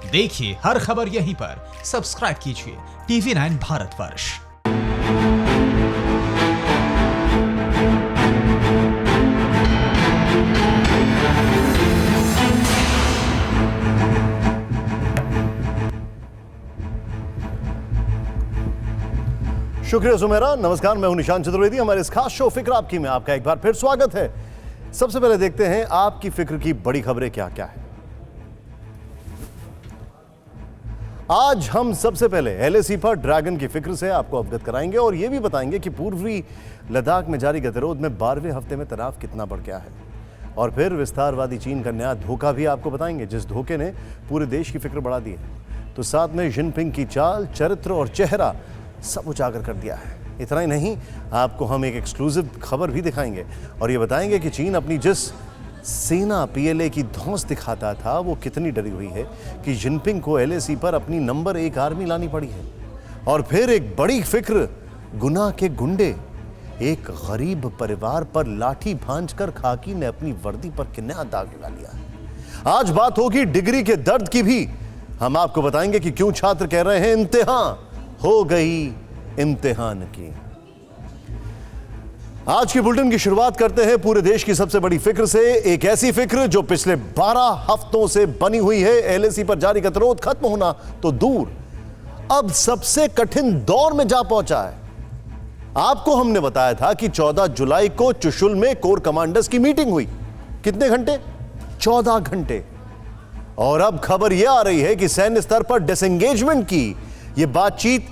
देखिए हर खबर यहीं पर। सब्सक्राइब कीजिए TV9 भारतवर्ष। शुक्रिया सुमेरा। नमस्कार, मैं हूं निशान चतुर्वेदी। हमारे इस खास शो फिक्र आपकी में आपका एक बार फिर स्वागत है। सबसे पहले देखते हैं आपकी फिक्र की बड़ी खबरें क्या क्या है। आज हम सबसे पहले LAC पर ड्रैगन की फिक्र से आपको अवगत कराएंगे और यह भी बताएंगे कि पूर्वी लद्दाख में जारी गतिरोध में 12वें हफ्ते में तनाव कितना बढ़ गया है। और फिर विस्तारवादी चीन का नया धोखा भी आपको बताएंगे, जिस धोखे ने पूरे देश की फिक्र बढ़ा दी है। तो साथ में जिनपिंग की चाल, चरित्र और चेहरा सब उजागर कर दिया है। इतना ही नहीं, आपको हम एक एक्सक्लूसिव खबर भी दिखाएंगे और ये बताएंगे कि चीन अपनी जिस सेना PLA की धौंस दिखाता था वो कितनी डरी हुई है कि जिनपिंग को LAC पर अपनी नंबर 1 आर्मी लानी पड़ी है। और फिर एक बड़ी फिक्र, गुनाह के गुंडे, एक गरीब परिवार पर लाठी भांजकर खाकी ने अपनी वर्दी पर कितना दाग लगा लिया। आज बात होगी डिग्री के दर्द की भी। हम आपको बताएंगे कि क्यों छात्र कह रहे हैं इम्तिहान हो गई इम्तिहान की। आज की बुलेटिन की शुरुआत करते हैं पूरे देश की सबसे बड़ी फिक्र से। एक ऐसी फिक्र जो पिछले 12 हफ्तों से बनी हुई है। LAC पर जारी गतिरोध खत्म होना तो दूर, अब सबसे कठिन दौर में जा पहुंचा है। आपको हमने बताया था कि 14 जुलाई को चुशुल में कोर कमांडर्स की मीटिंग हुई। कितने घंटे? 14 घंटे। और अब खबर यह आ रही है कि सैन्य स्तर पर डिसएंगेजमेंट की यह बातचीत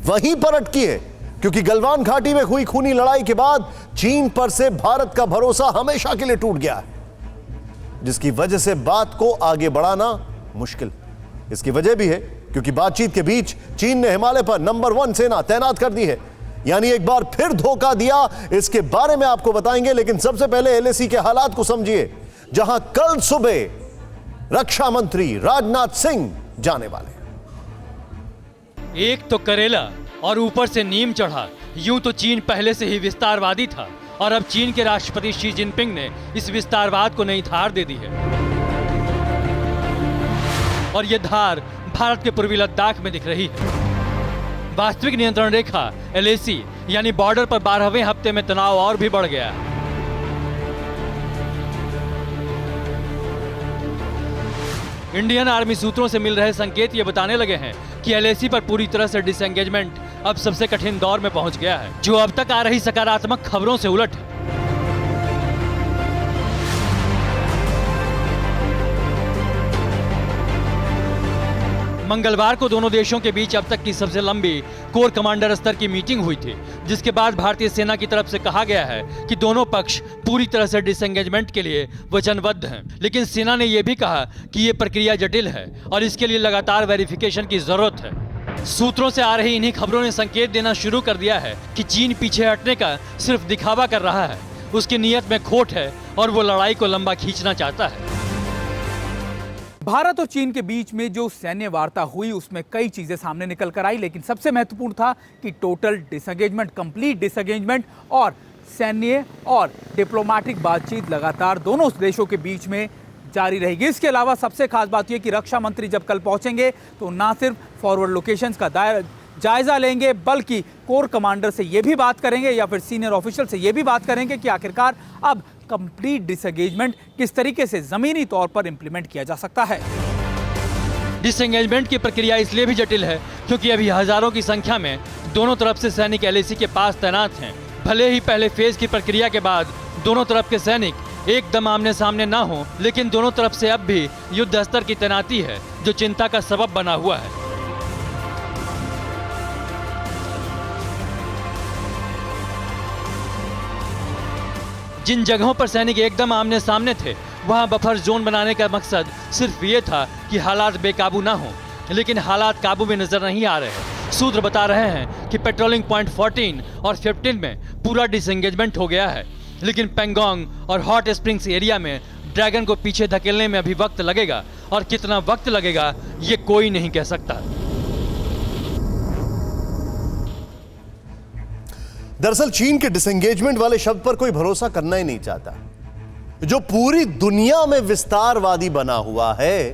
वहीं पर अटकी है, क्योंकि गलवान घाटी में हुई खूनी लड़ाई के बाद चीन पर से भारत का भरोसा हमेशा के लिए टूट गया है, जिसकी वजह से बात को आगे बढ़ाना मुश्किल। इसकी वजह भी है क्योंकि बातचीत के बीच चीन ने हिमालय पर नंबर 1 सेना तैनात कर दी है, यानी एक बार फिर धोखा दिया। इसके बारे में आपको बताएंगे, लेकिन सबसे पहले LAC के हालात को समझिए, जहां कल सुबह रक्षा मंत्री राजनाथ सिंह जाने वाले। एक तो करेला और ऊपर से नीम चढ़ा। यूं तो चीन पहले से ही विस्तारवादी था और अब चीन के राष्ट्रपति शी जिनपिंग ने इस विस्तारवाद को नई धार दे दी है। और यह धार भारत के पूर्वी लद्दाख में दिख रही है। वास्तविक नियंत्रण रेखा LAC यानी बॉर्डर पर 12वें हफ्ते में तनाव और भी बढ़ गया है। इंडियन आर्मी सूत्रों से मिल रहे संकेत ये बताने लगे हैं कि LAC पर पूरी तरह से डिसएंगेजमेंट अब सबसे कठिन दौर में पहुंच गया है, जो अब तक आ रही सकारात्मक खबरों से उलट है। मंगलवार को दोनों देशों के बीच अब तक की सबसे लंबी कोर कमांडर स्तर की मीटिंग हुई थी, जिसके बाद भारतीय सेना की तरफ से कहा गया है कि दोनों पक्ष पूरी तरह से डिसएंगेजमेंट के लिए वचनबद्ध हैं। लेकिन सेना ने यह भी कहा कि यह प्रक्रिया जटिल है और इसके लिए लगातार वेरिफिकेशन की जरूरत है। सूत्रों से आ रही इन्हीं खबरों ने संकेत देना शुरू कर दिया है कि चीन पीछे हटने का सिर्फ दिखावा कर रहा है, उसकी नीयत में खोट है और वो लड़ाई को लंबा खींचना चाहता है। भारत और चीन के बीच में जो सैन्य वार्ता हुई उसमें कई चीजें सामने निकल कर आई, लेकिन सबसे महत्वपूर्ण था कि टोटल डिसएंगेजमेंट, कंप्लीट डिसएंगेजमेंट और सैन्य और डिप्लोमेटिक बातचीत लगातार दोनों देशों के बीच में जारी रहेगी। इसके अलावा सबसे खास बात यह कि रक्षा मंत्री जब कल पहुंचेंगे तो ना सिर्फ फॉरवर्ड लोकेशंस का जायजा लेंगे, बल्कि कोर कमांडर से ये भी बात करेंगे या फिर सीनियर ऑफिशियल से ये भी बात करेंगे कि आखिरकार अब कंप्लीट डिसएंगेजमेंट किस तरीके से जमीनी तौर पर इंप्लीमेंट किया जा सकता है। डिसएंगेजमेंट की प्रक्रिया इसलिए भी जटिल है क्योंकि अभी हजारों की संख्या में दोनों तरफ से सैनिक LAC के पास तैनात हैं। भले ही पहले फेज की प्रक्रिया के बाद दोनों तरफ के सैनिक एकदम आमने सामने ना हो, लेकिन दोनों तरफ से अब भी युद्ध स्तर की तैनाती है, जो चिंता का सबब बना हुआ है। जिन जगहों पर सैनिक एकदम आमने सामने थे, वहां बफर जोन बनाने का मकसद सिर्फ ये था कि हालात बेकाबू ना हो, लेकिन हालात काबू में नजर नहीं आ रहे। सूत्र बता रहे हैं कि पेट्रोलिंग पॉइंट 14 और 15 में पूरा डिसएंगेजमेंट हो गया है, लेकिन पेंगोंग और हॉट स्प्रिंग्स एरिया में ड्रैगन को पीछे धकेलने में अभी वक्त लगेगा, और कितना वक्त लगेगा ये कोई नहीं कह सकता। दरअसल चीन के डिसएंगेजमेंट वाले शब्द पर कोई भरोसा करना ही नहीं चाहता। जो पूरी दुनिया में विस्तारवादी बना हुआ है,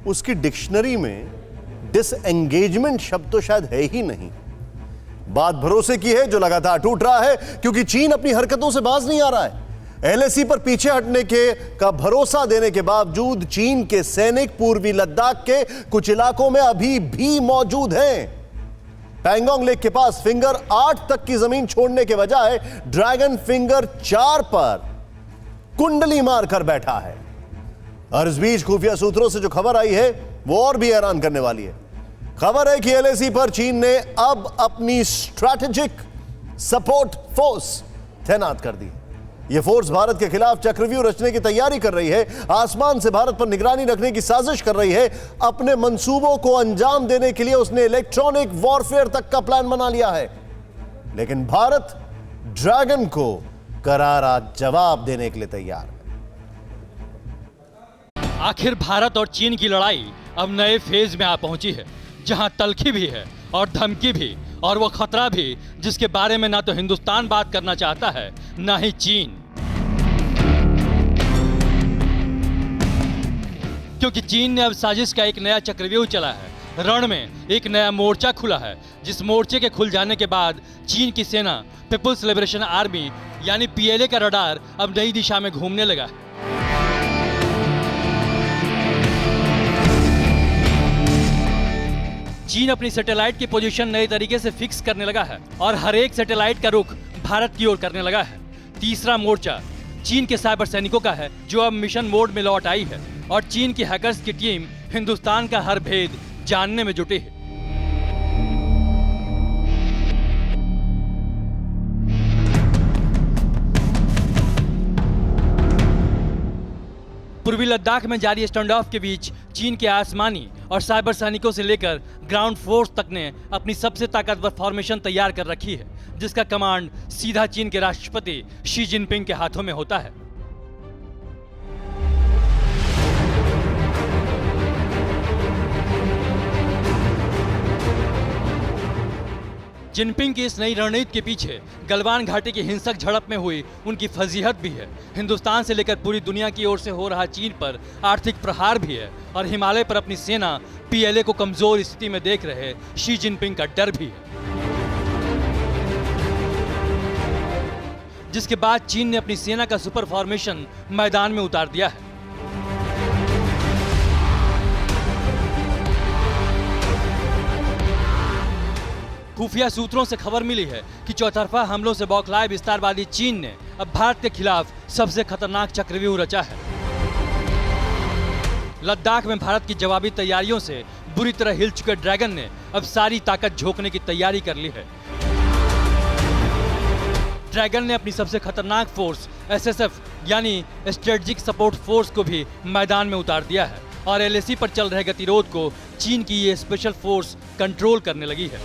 उसकी डिक्शनरी में डिसएंगेजमेंट शब्द तो शायद है ही नहीं। बात भरोसे की है जो लगातार टूट रहा है, क्योंकि चीन अपनी हरकतों से बाज नहीं आ रहा है। एलएसी पर पीछे हटने का भरोसा देने के बावजूद चीन के सैनिक पूर्वी लद्दाख के कुछ इलाकों में अभी भी मौजूद हैं। पैंगोंग लेक के पास फिंगर 8 तक की जमीन छोड़ने के बजाय ड्रैगन फिंगर 4 पर कुंडली मारकर बैठा है। और इस बीच खुफिया सूत्रों से जो खबर आई है वो और भी हैरान करने वाली है। खबर है कि एलएसी पर चीन ने अब अपनी स्ट्रैटेजिक सपोर्ट फोर्स तैनात कर दी। यह फोर्स भारत के खिलाफ चक्रव्यूह रचने की तैयारी कर रही है, आसमान से भारत पर निगरानी रखने की साजिश कर रही है। अपने मंसूबों को अंजाम देने के लिए उसने इलेक्ट्रॉनिक वॉरफेयर तक का प्लान बना लिया है। लेकिन भारत ड्रैगन को करारा जवाब देने के लिए तैयार है। आखिर भारत और चीन की लड़ाई अब नए फेज में आ पहुंची है, जहां तल्खी भी है और धमकी भी, और वो खतरा भी जिसके बारे में ना तो हिंदुस्तान बात करना चाहता है ना ही चीन। क्योंकि चीन ने अब साजिश का एक नया चक्रव्यूह चला है। रण में एक नया मोर्चा खुला है, जिस मोर्चे के खुल जाने के बाद चीन की सेना पीपुल्स लिबरेशन आर्मी यानी पीएलए का रडार अब नई दिशा में घूमने लगा है। चीन अपनी सैटेलाइट की पोजीशन नए तरीके से फिक्स करने लगा है और हर एक सैटेलाइट का रुख भारत की ओर करने लगा है। तीसरा मोर्चा चीन के साइबर सैनिकों का है, जो अब मिशन मोड में लौट आई है और चीन की हैकर्स की टीम हिंदुस्तान का हर भेद जानने में जुटी है। पूर्वी लद्दाख में जारी स्टैंड ऑफ के बीच चीन के आसमानी और साइबर सैनिकों से लेकर ग्राउंड फोर्स तक ने अपनी सबसे ताकतवर फॉर्मेशन तैयार कर रखी है, जिसका कमांड सीधा चीन के राष्ट्रपति शी जिनपिंग के हाथों में होता है। जिनपिंग की इस नई रणनीति के पीछे गलवान घाटी की हिंसक झड़प में हुई उनकी फजीहत भी है। हिंदुस्तान से लेकर पूरी दुनिया की ओर से हो रहा चीन पर आर्थिक प्रहार भी है और हिमालय पर अपनी सेना पीएलए को कमजोर स्थिति में देख रहे शी जिनपिंग का डर भी है, जिसके बाद चीन ने अपनी सेना का सुपर फॉर्मेशन मैदान में उतार दिया है। खुफिया सूत्रों से खबर मिली है कि चौतरफा हमलों से बौखलाए विस्तारवादी चीन ने अब भारत के खिलाफ सबसे खतरनाक चक्रव्यूह रचा है। लद्दाख में भारत की जवाबी तैयारियों से बुरी तरह हिल चुके ड्रैगन ने अब सारी ताकत झोंकने की तैयारी कर ली है। ड्रैगन ने अपनी सबसे खतरनाक फोर्स एसएसएफ यानी स्ट्रेटेजिक सपोर्ट फोर्स को भी मैदान में उतार दिया है और एलएसी पर चल रहे गतिरोध को चीन की ये स्पेशल फोर्स कंट्रोल करने लगी है।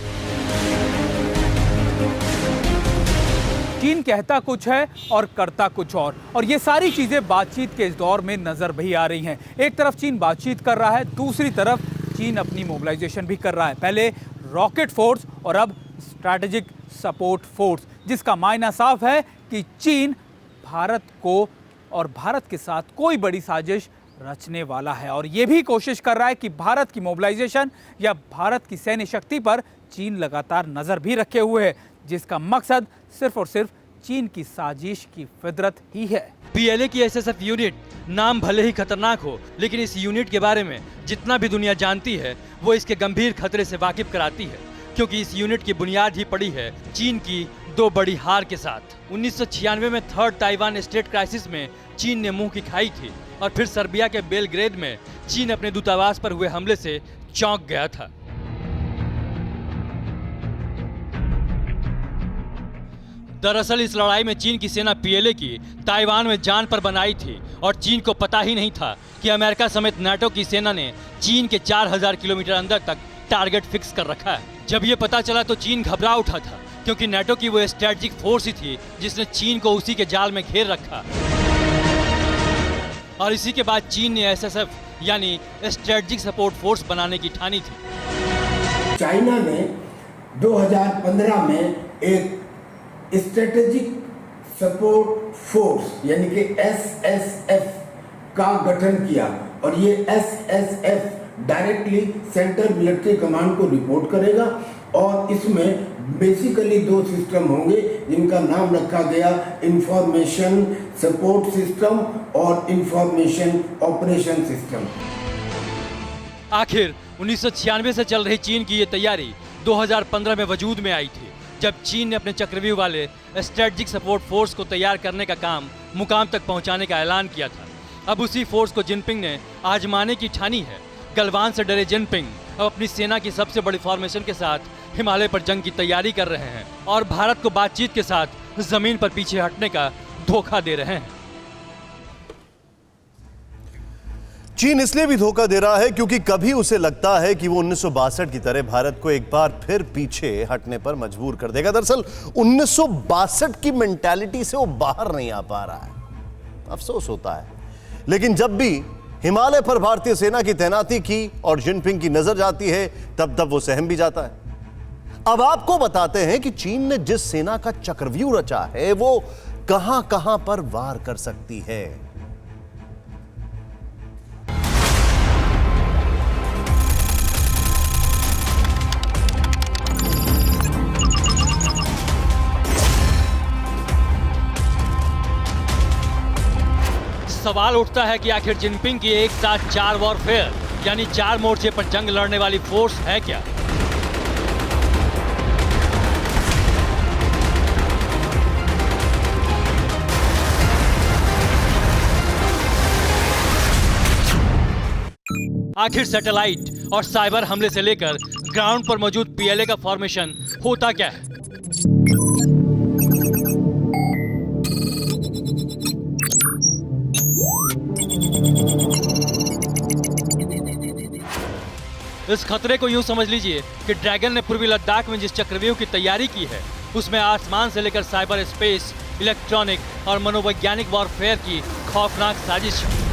चीन कहता कुछ है और करता कुछ और ये सारी चीजें बातचीत के इस दौर में नजर भी आ रही हैं। एक तरफ चीन बातचीत कर रहा है, दूसरी तरफ चीन अपनी मोबिलाइजेशन भी कर रहा है। पहले रॉकेट फोर्स और अब स्ट्रैटेजिक सपोर्ट फोर्स, जिसका मायना साफ है कि चीन भारत को और भारत के साथ कोई बड़ी साजिश रचने वाला है और ये भी कोशिश कर रहा है कि भारत की मोबिलाइजेशन या भारत की सैन्य शक्ति पर चीन लगातार नजर भी रखे हुए है, जिसका मकसद सिर्फ और सिर्फ चीन की साजिश की फितरत ही है। पीएलए की एसएसएफ यूनिट नाम भले ही खतरनाक हो, लेकिन इस यूनिट के बारे में जितना भी दुनिया जानती है वो इसके गंभीर खतरे से वाकिफ कराती है, क्योंकि इस यूनिट की बुनियाद ही पड़ी है चीन की दो बड़ी हार के साथ। 1996 में थर्ड ताइवान स्टेट क्राइसिस में चीन ने मुंह की खाई थी और फिर सर्बिया के बेलग्रेड में चीन अपने दूतावास पर हुए हमले से चौंक गया था। दरअसल इस लड़ाई में चीन की सेना पीएलए की ताइवान में जान पर बनाई थी और चीन को पता ही नहीं था कि अमेरिका समेत नाटो की सेना ने चीन के 4000 किलोमीटर अंदर तक टारगेट फिक्स कर रखा है। जब ये पता चला तो चीन घबरा उठा था, क्योंकि नाटो की वो स्ट्रेटेजिक फोर्स ही थी जिसने चीन को उसी के जाल में घेर रखा। और इसी के बाद चीन ने एसएसएफ यानी स्ट्रेटेजिक सपोर्ट फोर्स बनाने की ठानी थी। चाइना ने 2015 में एक स्ट्रेटेजिक सपोर्ट फोर्स यानी कि एसएसएफ का गठन किया और ये SSF directly central military command को रिपोर्ट करेगा और इसमें बेसिकली 2 सिस्टम होंगे जिनका नाम रखा गया इंफॉर्मेशन सपोर्ट सिस्टम और इंफॉर्मेशन ऑपरेशन सिस्टम। आखिर 1996 से चल रही चीन की ये तैयारी 2015 में वजूद में आई थी, जब चीन ने अपने चक्रव्यूह वाले स्ट्रेटजिक सपोर्ट फोर्स को तैयार करने का काम मुकाम तक पहुंचाने का ऐलान किया था। अब उसी फोर्स को जिनपिंग ने आजमाने की ठानी है। गलवान से डरे जिनपिंग अब अपनी सेना की सबसे बड़ी फॉर्मेशन के साथ हिमालय पर जंग की तैयारी कर रहे हैं और भारत को बातचीत के साथ जमीन पर पीछे हटने का धोखा दे रहे हैं। चीन इसलिए भी धोखा दे रहा है क्योंकि कभी उसे लगता है कि वो 1962 की तरह भारत को एक बार फिर पीछे हटने पर मजबूर कर देगा। दरअसल 1962 की मेंटालिटी से वो बाहर नहीं आ पा रहा है। अफसोस होता है, लेकिन जब भी हिमालय पर भारतीय सेना की तैनाती की और जिनपिंग की नजर जाती है तब वो सहम भी जाता है। अब आपको बताते हैं कि चीन ने जिस सेना का चक्रव्यूह रचा है वो कहां कहां पर वार कर सकती है। सवाल उठता है कि आखिर जिनपिंग की एक साथ 4 वॉरफेयर यानी 4 मोर्चे पर जंग लड़ने वाली फोर्स है क्या? आखिर सैटेलाइट और साइबर हमले से लेकर ग्राउंड पर मौजूद पीएलए का फॉर्मेशन होता क्या है? इस खतरे को यूं समझ लीजिए कि ड्रैगन ने पूर्वी लद्दाख में जिस चक्रव्यूह की तैयारी की है उसमें आसमान से लेकर साइबर स्पेस, इलेक्ट्रॉनिक और मनोवैज्ञानिक वॉरफेयर की खौफनाक साजिश है।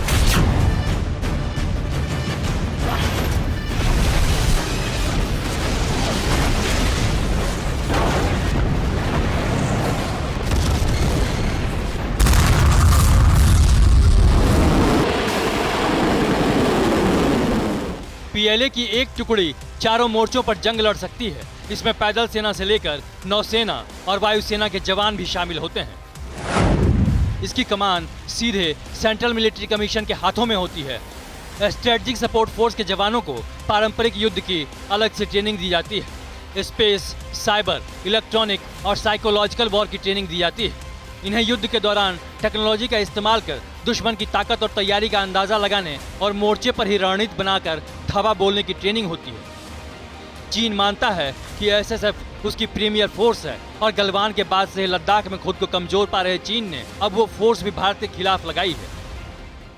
पीएलए की एक टुकड़ी 4 मोर्चों पर जंग लड़ सकती है। इसमें पैदल सेना से लेकर नौसेना और वायुसेना के जवान भी शामिल होते हैं। इसकी कमान सीधे सेंट्रल मिलिट्री कमीशन के हाथों में होती है। स्ट्रेटजिक सपोर्ट फोर्स के जवानों को पारंपरिक युद्ध की अलग से ट्रेनिंग दी जाती है। स्पेस, साइबर, इलेक्ट्रॉनिक और साइकोलॉजिकल वॉर की ट्रेनिंग दी जाती है। इन्हें युद्ध के दौरान टेक्नोलॉजी का इस्तेमाल कर दुश्मन की ताकत और तैयारी का अंदाजा लगाने और मोर्चे पर ही रणनीति बनाकर धावा बोलने की ट्रेनिंग होती है। चीन मानता है कि एसएसएफ उसकी प्रीमियर फोर्स है और गलवान के बाद से लद्दाख में खुद को कमजोर पा रहे चीन ने अब वो फोर्स भी भारत के खिलाफ लगाई है।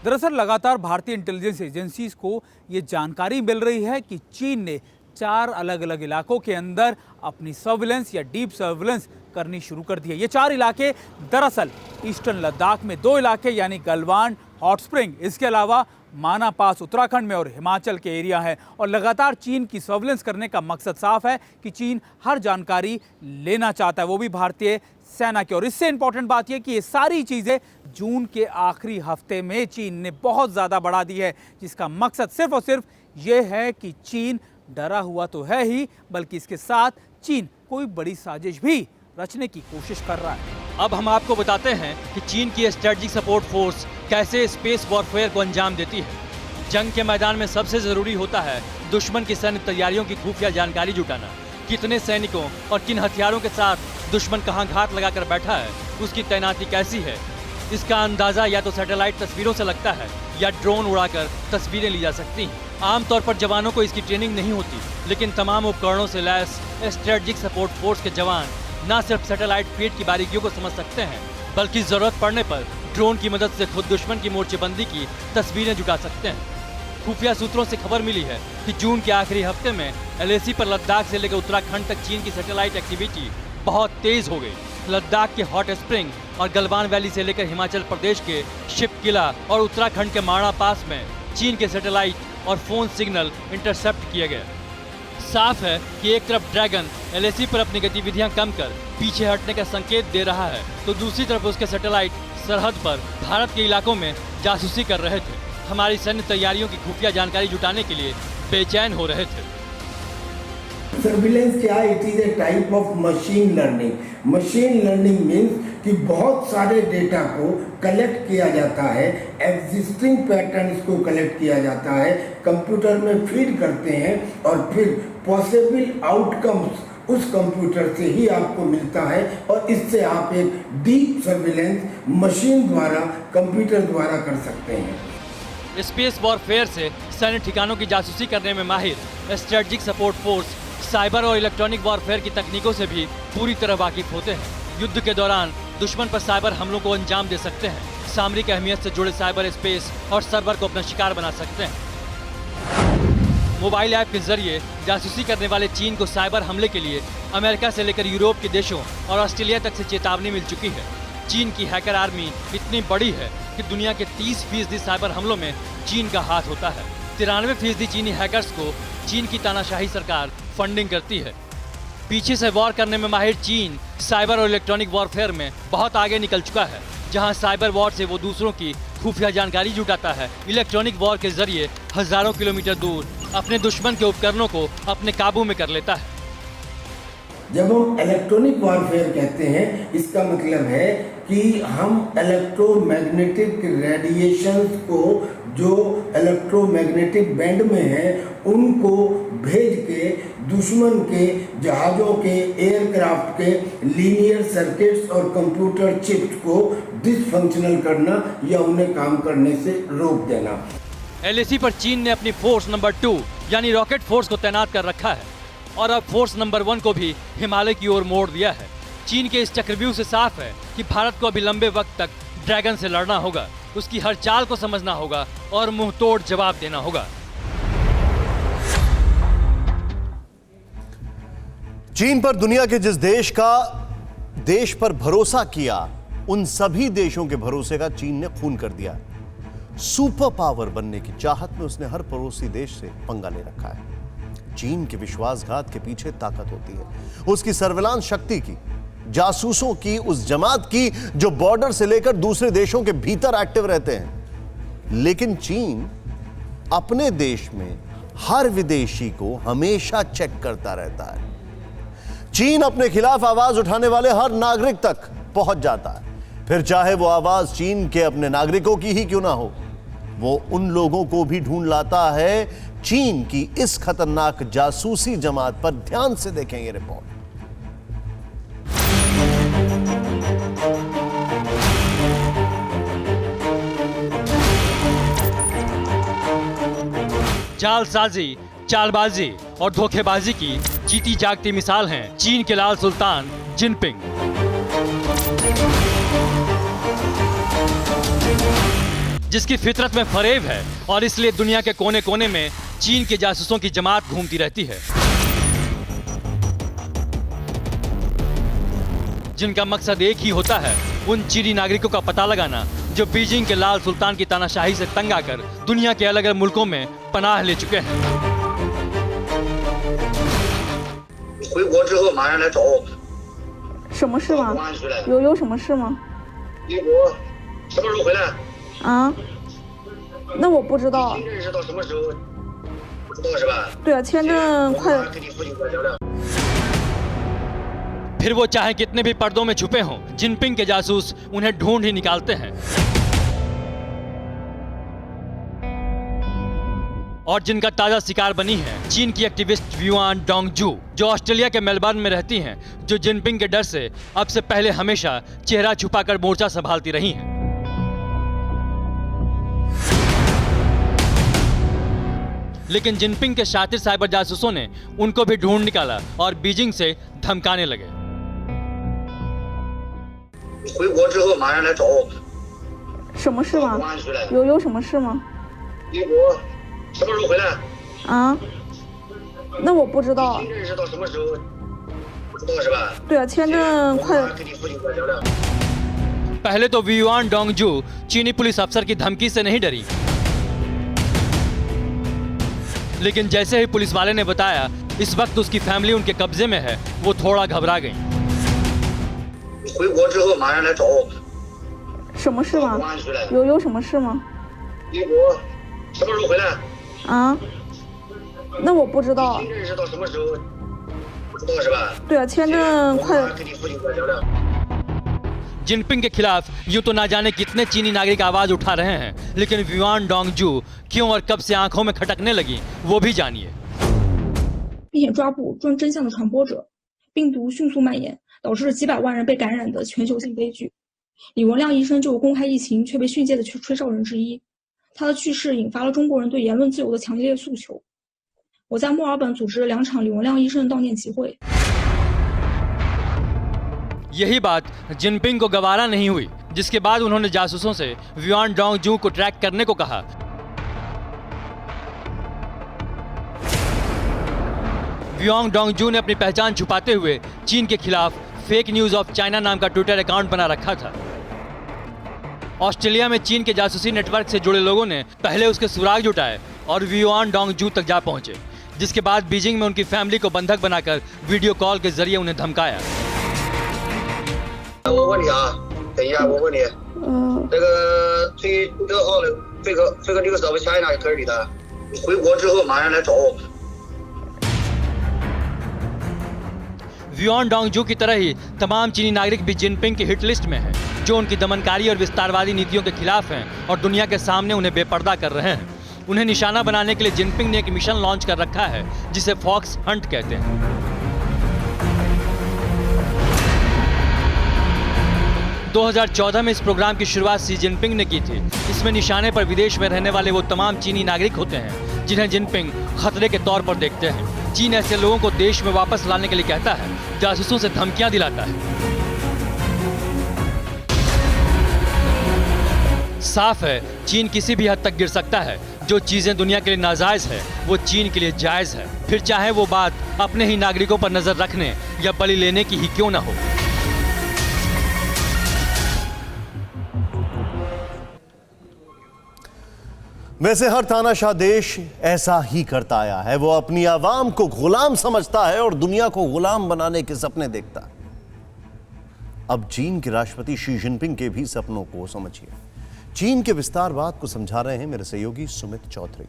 दरअसल लगातार भारतीय इंटेलिजेंस एजेंसीज को ये जानकारी मिल रही है कि चीन ने 4 अलग अलग इलाकों के अंदर अपनी सर्विलेंस या डीप सर्विलेंस करनी शुरू कर दी है। ये 4 इलाके दरअसल ईस्टर्न लद्दाख में 2 इलाके यानी गलवान, हॉट स्प्रिंग, इसके अलावा माना पास उत्तराखंड में और हिमाचल के एरिया है। और लगातार चीन की सर्विलेंस करने का मकसद साफ है कि चीन हर जानकारी लेना चाहता है, वो भी भारतीय सेना की। और इससे इंपॉर्टेंट बात यह कि ये सारी चीज़ें जून के आखिरी हफ्ते में चीन ने बहुत ज़्यादा बढ़ा दी है, जिसका मकसद सिर्फ और सिर्फ ये है कि चीन डरा हुआ तो है ही, बल्कि इसके साथ चीन कोई बड़ी साजिश भी रचने की कोशिश कर रहा है। अब हम आपको बताते हैं कि चीन की स्ट्रेटजिक सपोर्ट फोर्स कैसे स्पेस वॉरफेयर को अंजाम देती है। जंग के मैदान में सबसे जरूरी होता है दुश्मन की सैन्य तैयारियों की खुफिया जानकारी जुटाना। कितने सैनिकों और किन हथियारों के साथ दुश्मन कहां घात लगाकर बैठा है, उसकी तैनाती कैसी है, इसका अंदाजा या तो सैटेलाइट तस्वीरों से लगता है या ड्रोन उड़ाकर तस्वीरें ली जा सकती हैं। आमतौर पर जवानों को इसकी ट्रेनिंग नहीं होती, लेकिन तमाम उपकरणों से लैस स्ट्रेटजिक सपोर्ट फोर्स के जवान न सिर्फ सैटेलाइट फीड की बारीकियों को समझ सकते हैं, बल्कि जरूरत पड़ने पर ड्रोन की मदद से खुद दुश्मन की मोर्चेबंदी की तस्वीरें जुटा सकते हैं। खुफिया सूत्रों से खबर मिली है कि जून के आखिरी हफ्ते में एलएसी पर लद्दाख से लेकर उत्तराखंड तक चीन की सैटेलाइट एक्टिविटी बहुत तेज हो गई। लद्दाख के हॉट स्प्रिंग और गलवान वैली से लेकर हिमाचल प्रदेश के शिप किला और उत्तराखंड के माणा पास में चीन के सैटेलाइट और फोन सिग्नल इंटरसेप्ट किए गए। साफ है कि एक तरफ ड्रैगन एलएसी पर अपनी गतिविधियां कम कर पीछे हटने का संकेत दे रहा है, तो दूसरी तरफ उसके सैटेलाइट सरहद पर भारत के इलाकों में जासूसी कर रहे थे। हमारी सैन्य तैयारियों की खुफिया जानकारी जुटाने के लिए बेचैन हो रहे थे। सर्विलेंस क्या है? It is a type of machine learning. Machine learning means कि बहुत सारे डेटा को कलेक्ट किया जाता है, एग्जिस्टिंग पैटर्न्स को कलेक्ट किया जाता है, कंप्यूटर में फीड करते हैं और फिर पॉसिबल आउटकम्स उस कंप्यूटर से ही आपको मिलता है और इससे आप एक डीप सर्विलेंस मशीन द्वारा, कंप्यूटर द्वारा कर सकते हैं। स्पेस वॉरफेयर से सैन्य ठिकानों की जासूसी करने में माहिर स्ट्रेटजिक सपोर्ट फोर्स साइबर और इलेक्ट्रॉनिक वॉरफेयर की तकनीकों से भी पूरी तरह वाकिफ होते हैं। युद्ध के दौरान दुश्मन पर साइबर हमलों को अंजाम दे सकते हैं। सामरिक अहमियत से जुड़े साइबर स्पेस और सर्वर को अपना शिकार बना सकते हैं। मोबाइल ऐप के जरिए जासूसी करने वाले चीन को साइबर हमले के लिए अमेरिका से लेकर यूरोप के देशों और ऑस्ट्रेलिया तक से चेतावनी मिल चुकी है। चीन की हैकर आर्मी इतनी बड़ी है कि दुनिया के 30% साइबर हमलों में चीन का हाथ होता है। 93% चीनी हैकर्स को चीन की तानाशाही सरकार फंडिंग करती है। पीछे से वॉर करने में माहिर चीन साइबर और इलेक्ट्रॉनिक वॉरफेयर में बहुत आगे निकल चुका है। जहां साइबर वॉर से वो दूसरों की खुफिया जानकारी जुटाता है, इलेक्ट्रॉनिक वॉर के जरिए हजारों किलोमीटर दूर अपने दुश्मन के उपकरणों को अपने काबू में कर लेता है। जब हम इलेक्ट्रॉनिक वॉरफेयर कहते हैं, इसका मतलब है कि हम इलेक्ट्रोमैग्नेटिक रेडिएशंस को जो इलेक्ट्रोमैग्नेटिक बैंड में है उनको भेज के दुश्मन के जहाज़ों के, एयरक्राफ्ट के लीनियर सर्किट्स और कंप्यूटर चिप्स को डिसफंक्शनल करना या उन्हें काम करने से रोक देना। LAC पर चीन ने अपनी फोर्स नंबर 2 यानी रॉकेट फोर्स को तैनात कर रखा है और अब फोर्स नंबर 1 को भी हिमालय की ओर मोड़ दिया है। चीन के इस चक्रव्यूह से साफ है कि भारत को अभी लंबे वक्त तक ड्रैगन से लड़ना होगा, उसकी हर चाल को समझना होगा और मुंह तोड़ जवाब देना होगा। चीन पर दुनिया के जिस देश पर भरोसा किया, उन सभी देशों के भरोसे का चीन ने खून कर दिया। सुपर पावर बनने की चाहत में उसने हर पड़ोसी देश से पंगा ले रखा है। चीन के विश्वासघात के पीछे ताकत होती है उसकी सर्विलांस शक्ति की, जासूसों की, उस जमात की जो बॉर्डर से लेकर दूसरे देशों के भीतर एक्टिव रहते हैं। लेकिन चीन अपने देश में हर विदेशी को हमेशा चेक करता रहता है। चीन अपने खिलाफ आवाज उठाने वाले हर नागरिक तक पहुंच जाता है, फिर चाहे वो आवाज चीन के अपने नागरिकों की ही क्यों ना हो। वो उन लोगों को भी ढूंढ लाता है। चीन की इस खतरनाक जासूसी जमात पर ध्यान से देखें ये रिपोर्ट। जालसाजी, चालबाजी और धोखेबाजी की जीती जागती मिसाल हैं चीन के लाल सुल्तान जिनपिंग। जिसकी फितरत में फरेब है और इसलिए दुनिया के कोने कोने में चीन के जासूसों की जमात घूमती रहती है, जिनका मकसद एक ही होता है, उन चीनी नागरिकों का पता लगाना जो बीजिंग के लाल सुल्तान की तानाशाही से तंग आकर दुनिया के अलग अलग मुल्कों में पनाह ले चुके हैं। 回国之后马上来找我。什么事吗？公安局来的。有什么事吗？回国什么时候回来？啊？那我不知道。签证是到什么时候？不知道是吧？对啊，签证快。我马上跟你父亲过来聊聊。 फिर वो चाहे कितने भी पर्दों में छुपे हों, जिनपिंग के जासूस उन्हें ढूंढ ही निकालते हैं। और जिनका ताजा शिकार बनी है चीन की एक्टिविस्ट युआन डोंगजू, जो ऑस्ट्रेलिया के मेलबर्न में रहती हैं, जो जिनपिंग के डर से अब से पहले हमेशा चेहरा छुपाकर मोर्चा संभालती रही हैं। लेकिन जिनपिंग के शातिर साइबर जासूसों ने उनको भी ढूंढ निकाला और बीजिंग से धमकाने लगे। 回国之后马上来找我。什么事吗？公安局来的。有什么事吗？ 回国什么时候回来？啊？那我不知道。签证是到什么时候？不知道是吧？ 对啊，签证快。我马上跟你父亲过来聊聊。 पहले तो युआन डोंगजू चीनी पुलिस अफसर की धमकी से नहीं डरी, लेकिन जैसे ही पुलिस वाले ने बताया इस वक्त उसकी फैमिली उनके कब्जे में है, वो थोड़ा घबरा गई। 回国之后马上来找我。什么事吗？ 公安局来的。有什么事吗？ 回国什么时候回来？ 啊？那我不知道啊。签证是到什么时候？不知道是吧？对啊，签证快我跟你父亲过来聊聊。 जिनपिंग के खिलाफ यूं तो ना जाने कितने चीनी नागरिक आवाज उठा रहे हैं, लेकिन युआन डोंगजू क्यों और कब से आंखों में खटकने लगी, वो भी जानिए। 并且抓捕真相的传播者，病毒迅速蔓延，导致几百万人被感染的全球性悲剧。李文亮医生就是公开疫情却被训诫的吹哨人之一，他的去世引发了中国人对言论自由的强烈诉求。我在墨尔本组织了2场李文亮医生悼念集会。 यही बात जिनपिंग को गवारा नहीं हुई, जिसके बाद उन्होंने जासूसों से युआन डोंगजू को ट्रैक करने को कहा। युआन डोंगजू ने अपनी पहचान छुपाते हुए चीन के खिलाफ फेक न्यूज ऑफ चाइना नाम का ट्विटर अकाउंट बना रखा था। ऑस्ट्रेलिया में चीन के जासूसी नेटवर्क से जुड़े लोगों ने पहले उसके सुराग जुटाए और युआन डोंगजू तक जा पहुंचे, जिसके बाद बीजिंग में उनकी फैमिली को बंधक बनाकर वीडियो कॉल के जरिए उन्हें धमकाया। 我问你啊，等一下，我问你，这个推特号的fake news of China 也可以的，你回国之后马上来找我。 yuan डोंगजू की तरह ही तमाम चीनी नागरिक भी जिनपिंग की हिट लिस्ट में हैं, जो उनकी दमनकारी और विस्तारवादी नीतियों के खिलाफ हैं और दुनिया के सामने उन्हें बेपर्दा कर रहे हैं। उन्हें निशाना बनाने के लिए जिनपिंग ने एक मिशन लॉन्च कर रखा है, जिसे फॉक्स हंट कहते हैं। 2014 में इस प्रोग्राम की शुरुआत शी जिनपिंग ने की थी। इसमें निशाने पर विदेश में रहने वाले वो तमाम चीनी नागरिक होते हैं जिन्हें जिनपिंग खतरे के तौर पर देखते हैं। चीन ऐसे लोगों को देश में वापस लाने के लिए कहता है, जासूसों से धमकियां दिलाता है। साफ है, चीन किसी भी हद तक गिर सकता है। जो चीजें दुनिया के लिए नाजायज है, वो चीन के लिए जायज है, फिर चाहे वो बात अपने ही नागरिकों पर नजर रखने या बलि लेने की ही क्यों ना हो। वैसे हर तानाशाह देश ऐसा ही करता आया है। वो अपनी आवाम को गुलाम समझता है और दुनिया को गुलाम बनाने के सपने देखता है। अब चीन के राष्ट्रपति शी जिनपिंग के भी सपनों को समझिए। चीन के विस्तारवाद को समझा रहे हैं मेरे सहयोगी सुमित चौधरी।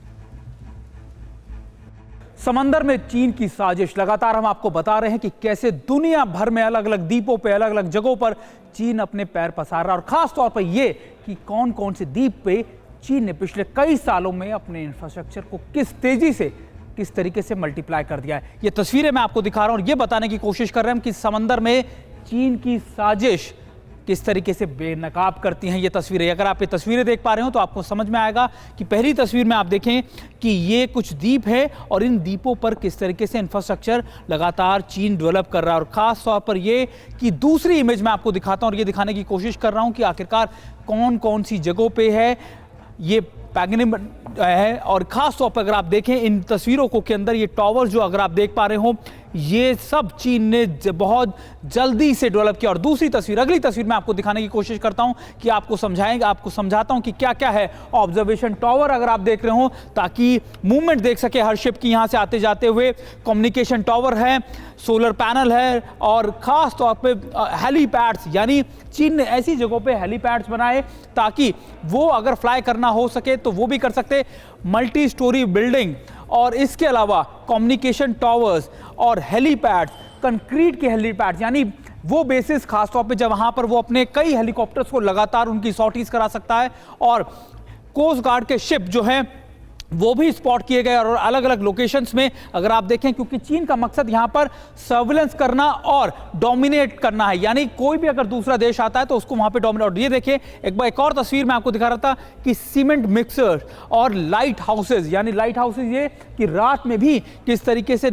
समंदर में चीन की साजिश, लगातार हम आपको बता रहे हैं कि कैसे दुनिया भर में अलग अलग द्वीपों पे, अलग अलग जगहों पर चीन अपने पैर पसार रहा है। और खास तौर पर यह कि कौन कौन से द्वीप पे चीन ने पिछले कई सालों में अपने इंफ्रास्ट्रक्चर को किस तेजी से, किस तरीके से मल्टीप्लाई कर दिया है। ये तस्वीरें मैं आपको दिखा रहा हूं और ये बताने की कोशिश कर रहे हैं कि समंदर में चीन की साजिश किस तरीके से बेनकाब करती हैं ये तस्वीरें। अगर आप ये तस्वीरें देख पा रहे हो तो आपको समझ में आएगा कि पहली तस्वीर में आप देखें कि ये कुछ द्वीप है और इन द्वीपों पर किस तरीके से इंफ्रास्ट्रक्चर लगातार चीन डेवलप कर रहा है। और खास तौर पर ये कि दूसरी इमेज में आपको दिखाता हूं और ये दिखाने की कोशिश कर रहा हूं कि आखिरकार कौन कौन सी जगहों पे है ये पैगनिम है। और खास तौर पर अगर आप देखें इन तस्वीरों को के अंदर ये टावर जो अगर आप देख पा रहे हो, ये सब चीन ने बहुत जल्दी से डेवलप किया। और दूसरी तस्वीर, अगली तस्वीर में आपको दिखाने की कोशिश करता हूं कि आपको समझाता हूं कि क्या क्या है। ऑब्जर्वेशन टावर अगर आप देख रहे हो ताकि मूवमेंट देख सके हर शिप की यहां से आते जाते हुए। कम्युनिकेशन टावर है, सोलर पैनल है और खास तौर पे हेलीपैड्स, यानी चीन ने ऐसी जगहों पे हेलीपैड्स बनाए ताकि वो अगर फ्लाई करना हो सके तो वो भी कर सकते। मल्टी स्टोरी बिल्डिंग और इसके अलावा कम्युनिकेशन टावर्स और हेलीपैड्स, कंक्रीट के हेलीपैड्स, यानी वो बेसिस खास तौर पे जब वहां पर वो अपने कई हेलीकॉप्टर्स को लगातार उनकी सॉर्टीज करा सकता है। और कोस्ट गार्ड के शिप जो है वो भी स्पॉट किए गए और अलग अलग लोकेशंस में अगर आप देखें, क्योंकि चीन का मकसद यहां पर सर्विलेंस करना और डोमिनेट करना है, यानी कोई भी अगर दूसरा देश आता है तो उसको वहां पे डोमिनेट। और ये देखिए एक और तस्वीर में आपको दिखा रहा था कि सीमेंट मिक्सर और लाइट हाउसेज, यानी लाइट हाउसेज ये कि रात में भी किस तरीके से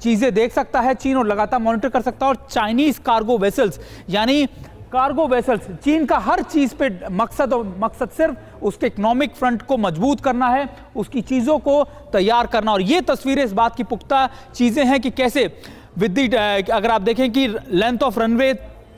चीजें देख सकता है चीन और लगातार मॉनिटर कर सकता है। और चाइनीज कार्गो वेसल्स, यानी कार्गो वेसल्स, चीन का हर चीज पे मकसद सिर्फ उसके इकोनॉमिक फ्रंट को मजबूत करना है, उसकी चीजों को तैयार करना। और ये तस्वीरें इस बात की पुख्ता चीजें हैं कि कैसे अगर आप देखें कि लेंथ ऑफ रनवे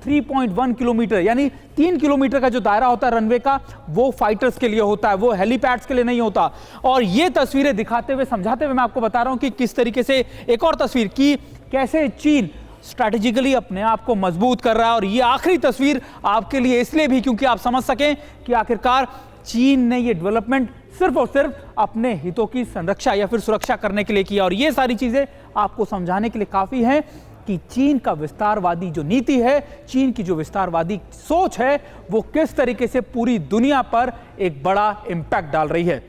3.1 किलोमीटर, यानी 3 किलोमीटर का जो दायरा होता है रनवे का, वो फाइटर्स के लिए होता है, वो हेलीपैड्स के लिए नहीं होता। और ये तस्वीरें दिखाते हुए, समझाते हुए मैं आपको बता रहा हूं कि किस तरीके से एक और तस्वीर की कैसे चीन स्ट्रैटेजिकली अपने आप को मजबूत कर रहा है। और ये आखिरी तस्वीर आपके लिए इसलिए भी क्योंकि आप समझ सकें कि आखिरकार चीन ने ये डेवलपमेंट सिर्फ और सिर्फ अपने हितों की संरक्षा या फिर सुरक्षा करने के लिए किया। और ये सारी चीजें आपको समझाने के लिए काफी हैं कि चीन का विस्तारवादी जो नीति है, चीन की जो विस्तारवादी सोच है, वो किस तरीके से पूरी दुनिया पर एक बड़ा इंपैक्ट डाल रही है।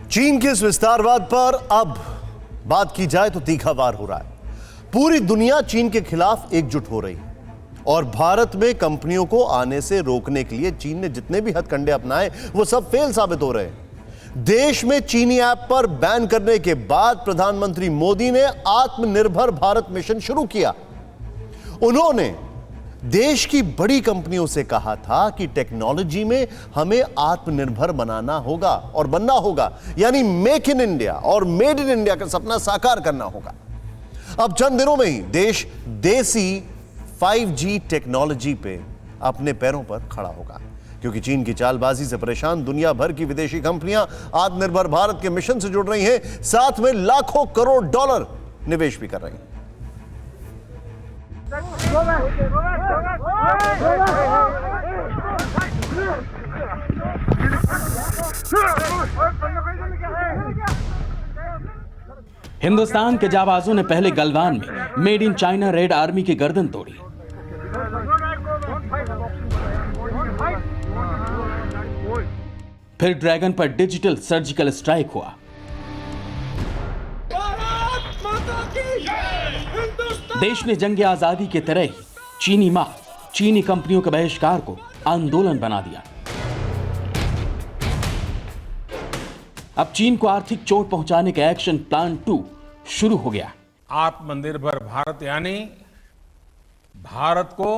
चीन के इस विस्तारवाद पर अब बात की जाए तो तीखा वार हो रहा है। पूरी दुनिया चीन के खिलाफ एकजुट हो रही है और भारत में कंपनियों को आने से रोकने के लिए चीन ने जितने भी हथकंडे अपनाए वो सब फेल साबित हो रहे हैं। देश में चीनी ऐप पर बैन करने के बाद प्रधानमंत्री मोदी ने आत्मनिर्भर भारत मिशन शुरू किया। उन्होंने देश की बड़ी कंपनियों से कहा था कि टेक्नोलॉजी में हमें आत्मनिर्भर बनाना होगा और बनना होगा, यानी मेक इन इंडिया और मेड इन इंडिया का सपना साकार करना होगा। अब चंद दिनों में ही देश देसी 5G टेक्नोलॉजी पे अपने पैरों पर खड़ा होगा, क्योंकि चीन की चालबाजी से परेशान दुनिया भर की विदेशी कंपनियां आत्मनिर्भर भारत के मिशन से जुड़ रही हैं, साथ में लाखों करोड़ डॉलर निवेश भी कर रही हैं। हिंदुस्तान के जाबाजों ने पहले गलवान में made in China red army की गर्दन तोड़ी। फिर ड्रैगन पर डिजिटल सर्जिकल स्ट्राइक हुआ। देश ने जंग आजादी के तरह ही चीनी मां, चीनी कंपनियों के बहिष्कार को आंदोलन बना दिया। अब चीन को आर्थिक चोट पहुंचाने का एक्शन प्लान 2 शुरू हो गया। आत्मनिर्भर भारत यानी भारत को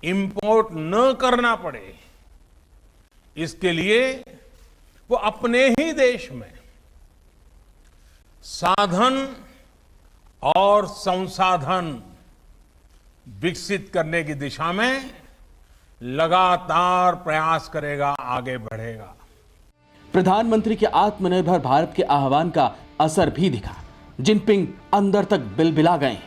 इंपोर्ट न करना पड़े, इसके लिए वो अपने ही देश में साधन और संसाधन विकसित करने की दिशा में लगातार प्रयास करेगा, आगे बढ़ेगा। प्रधानमंत्री के आत्मनिर्भर भारत के आह्वान का असर भी दिखा। जिनपिंग अंदर तक बिलबिला गए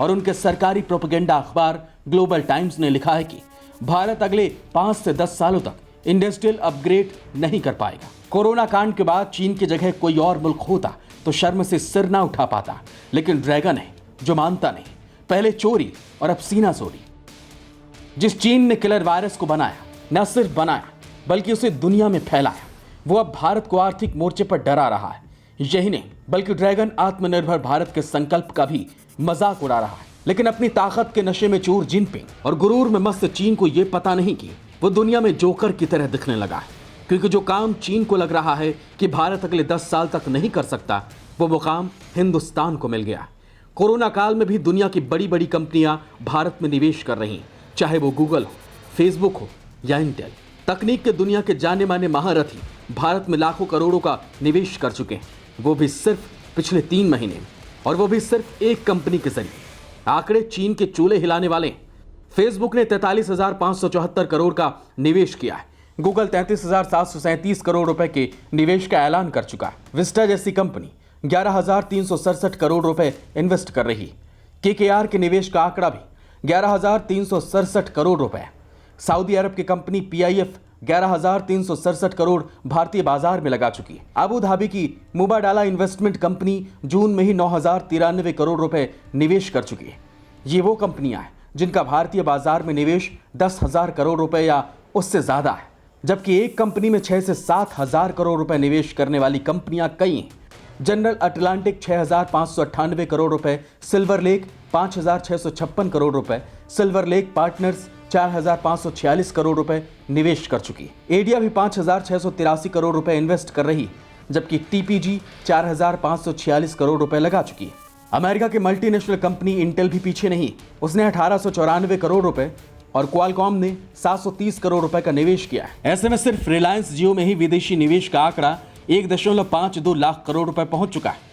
और उनके सरकारी प्रोपेगेंडा अखबार ग्लोबल टाइम्स ने लिखा है कि भारत अगले 5 से 10 सालों तक इंडस्ट्रियल अपग्रेड नहीं कर पाएगा। कोरोना कांड के बाद चीन की जगह कोई और मुल्क होता तो शर्म से सिर ना उठा पाता, लेकिन ड्रैगन है जो मानता नहीं। पहले चोरी और अब सीना चोरी। जिस चीन ने किलर वायरस को बनाया, न सिर्फ बनाया बल्कि उसे दुनिया में फैलाया, वो अब भारत को आर्थिक मोर्चे पर डरा रहा है। यही नहीं बल्कि ड्रैगन आत्मनिर्भर भारत के संकल्प का भी मजाक उड़ा रहा है। लेकिन अपनी ताकत के नशे में चूर जिनपिंग और गुरूर में मस्त चीन को यह पता नहीं कि वो दुनिया में जोकर की तरह दिखने लगा है, क्योंकि जो काम चीन को लग रहा है कि भारत अगले 10 साल तक नहीं कर सकता, वो मुकाम हिंदुस्तान को मिल गया। कोरोना काल में भी दुनिया की बड़ी बड़ी कंपनियां भारत में निवेश कर रही हैं, चाहे वो गूगल हो, फेसबुक हो या इंटेल। तकनीक के दुनिया के जाने माने महारथी भारत में लाखों करोड़ों का निवेश कर चुके हैं, वो भी सिर्फ पिछले 3 महीने में, और वो भी सिर्फ एक कंपनी के जरिए। आंकड़े चीन के चूल्हे हिलाने वाले हैं। फेसबुक ने 43,574 करोड़ का निवेश किया है। गूगल 33,737 करोड़ रुपए के निवेश का ऐलान कर चुका है। विस्टा जैसी कंपनी 11,367 करोड़ रुपए इन्वेस्ट कर रही है। केकेआर के निवेश का आंकड़ा भी 11,367 करोड़ रुपए। सऊदी अरब की कंपनी पीआईएफ 11,367 करोड़ भारतीय बाजार में लगा चुकी है। अबू धाबी की मुबाडाला इन्वेस्टमेंट कंपनी जून में ही 9,093 करोड़ रुपए निवेश कर चुकी है। ये वो कंपनियां हैं जिनका भारतीय बाजार में निवेश 10,000 करोड़ रुपए या उससे ज्यादा है, जबकि एक कंपनी में 6 से 7,000 करोड़ रुपए निवेश करने वाली कंपनियां कई हैं। जनरल अटलांटिक 6,598 करोड़ रुपए, सिल्वर लेक 5,656 करोड़ रुपए, सिल्वर लेक पार्टनर्स 4,546 करोड़ रुपए निवेश कर चुकी है। एडिया भी 5,683 करोड़ रुपए इन्वेस्ट कर रही है, जबकि टीपीजी 4,546 करोड़ रुपए लगा चुकी है। अमेरिका की मल्टीनेशनल कंपनी इंटेल भी पीछे नहीं, उसने 1,894 करोड़ रुपए और क्वालकॉम ने 730 करोड़ रुपए का निवेश किया है। ऐसे में सिर्फ रिलायंस जियो में ही विदेशी निवेश का आंकड़ा 1.52 लाख करोड़ रुपए पहुंच चुका है।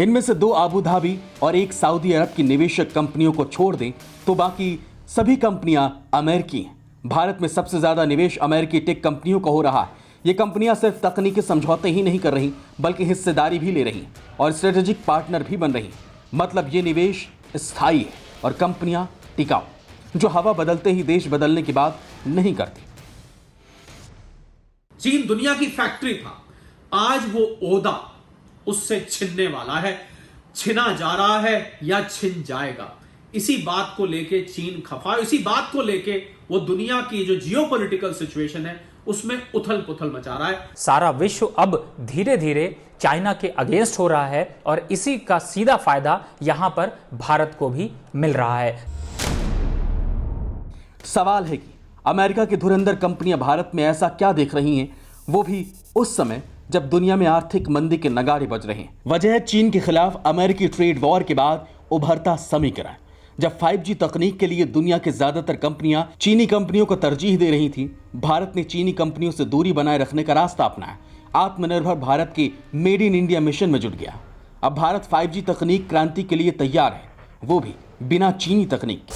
इनमें से 2 अबू धाबी और 1 सऊदी अरब की निवेशक कंपनियों को छोड़ दें तो बाकी सभी कंपनियां अमेरिकी हैं। भारत में सबसे ज्यादा निवेश अमेरिकी टेक कंपनियों का हो रहा है। ये कंपनियां सिर्फ तकनीकी समझौते ही नहीं कर रही बल्कि हिस्सेदारी भी ले रही और स्ट्रेटेजिक पार्टनर भी बन रही। मतलब ये निवेश स्थायी है और कंपनियां टिकाऊ। जो हवा बदलते ही देश बदलने की बात नहीं करती। चीन दुनिया की फैक्ट्री था, आज वो ओहदा उससे छिनने वाला है, छिना जा रहा है या छिन जाएगा। इसी बात को लेके चीन खफा, इसी बात को लेके वो दुनिया की जो जियोपॉलिटिकल सिचुएशन है उसमें उथल पुथल मचा रहा है। सारा विश्व अब धीरे धीरे चाइना के अगेंस्ट हो रहा है और इसी का सीधा फायदा यहां पर भारत को भी मिल रहा है। सवाल है कि अमेरिका की धुरंधर कंपनियां भारत में ऐसा क्या देख रही हैं, वो भी उस समय जब दुनिया में आर्थिक मंदी के नगाड़े बज रहे हैं। वजह है चीन के खिलाफ अमेरिकी ट्रेड वॉर के बाद उभरता समीकरण। जब 5G तकनीक के लिए दुनिया के ज्यादातर कंपनियां चीनी कंपनियों को तरजीह दे रही थी, भारत ने चीनी कंपनियों से दूरी बनाए रखने का रास्ता अपनाया। आत्मनिर्भर भारत के मेड इन इंडिया मिशन में जुट गया। अब भारत 5G तकनीक क्रांति के लिए तैयार है, वो भी बिना चीनी तकनीक के।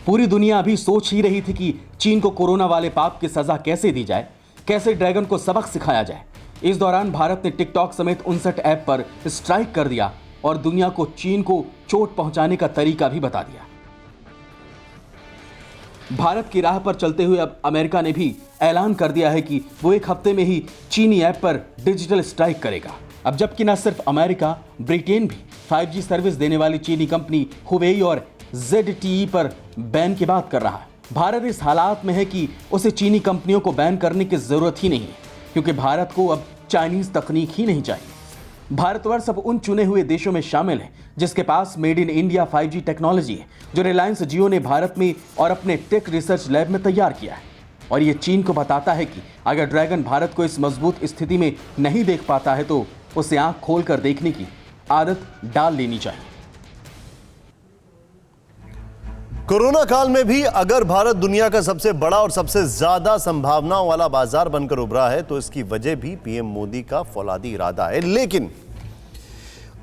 पूरी दुनिया अभी सोच ही रही थी कि चीन को कोरोना वाले पाप की सजा कैसे दी जाए, कैसे ड्रैगन को सबक सिखाया जाए। इस दौरान भारत ने टिकटॉक समेत 59 ऐप पर स्ट्राइक कर दिया और दुनिया को चीन को चोट पहुंचाने का तरीका भी बता दिया। भारत की राह पर चलते हुए अब अमेरिका ने भी ऐलान कर दिया है कि वो एक हफ्ते में ही चीनी ऐप पर डिजिटल स्ट्राइक करेगा। अब जबकि न सिर्फ अमेरिका, ब्रिटेन भी 5G सर्विस देने वाली चीनी कंपनी हुवेई और ZTE पर बैन की बात कर रहा है। भारत इस हालात में है कि उसे चीनी कंपनियों को बैन करने की जरूरत ही नहीं है, क्योंकि भारत को अब चाइनीज तकनीक ही नहीं चाहिए। भारतवर्ष अब उन चुने हुए देशों में शामिल है जिसके पास made in India 5G technology है, जो रिलायंस जियो ने भारत में और अपने टेक रिसर्च लैब में तैयार किया है। और ये चीन को बताता है कि अगर ड्रैगन भारत को इस मजबूत स्थिति में नहीं देख पाता है तो उसे आंख खोलकर देखने की आदत डाल लेनी चाहिए। कोरोना काल में भी अगर भारत दुनिया का सबसे बड़ा और सबसे ज्यादा संभावनाओं वाला बाजार बनकर उभरा है तो इसकी वजह भी पीएम मोदी का फौलादी इरादा है। लेकिन